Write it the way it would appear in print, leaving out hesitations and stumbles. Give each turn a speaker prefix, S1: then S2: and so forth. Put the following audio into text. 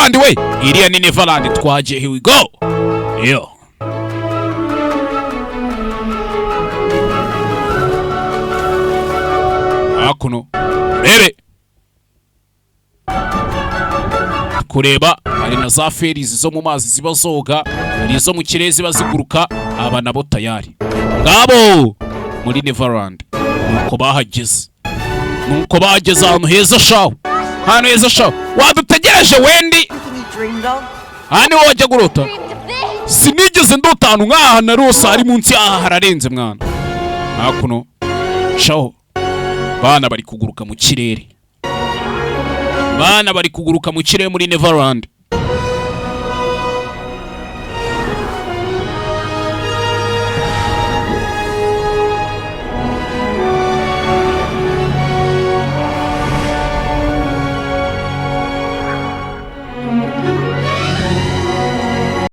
S1: Neverland we. Iriya ni Neverland twaje. Here we go. Yo. Hakuno. Rebe. Kureba hari na za ferizi zo mu mazi ziba zoga, hari zo mu kirere ziba ziguruka, aba nabo tayari. Ngabo muri Neverland. Nuko bahageze. Nuko bahageze ahantu heza shaho. Hano heza shaho. Wadutegereje Wendy. Hano wajya gurota. Sinigeze ndota ahantu nk'aha na rose ari munsi aha hararenze mwana. Hakuno. Shaho. Bana bari kuguruka mu kirere. Bana bari kuguruka mu kirere muri Neverland.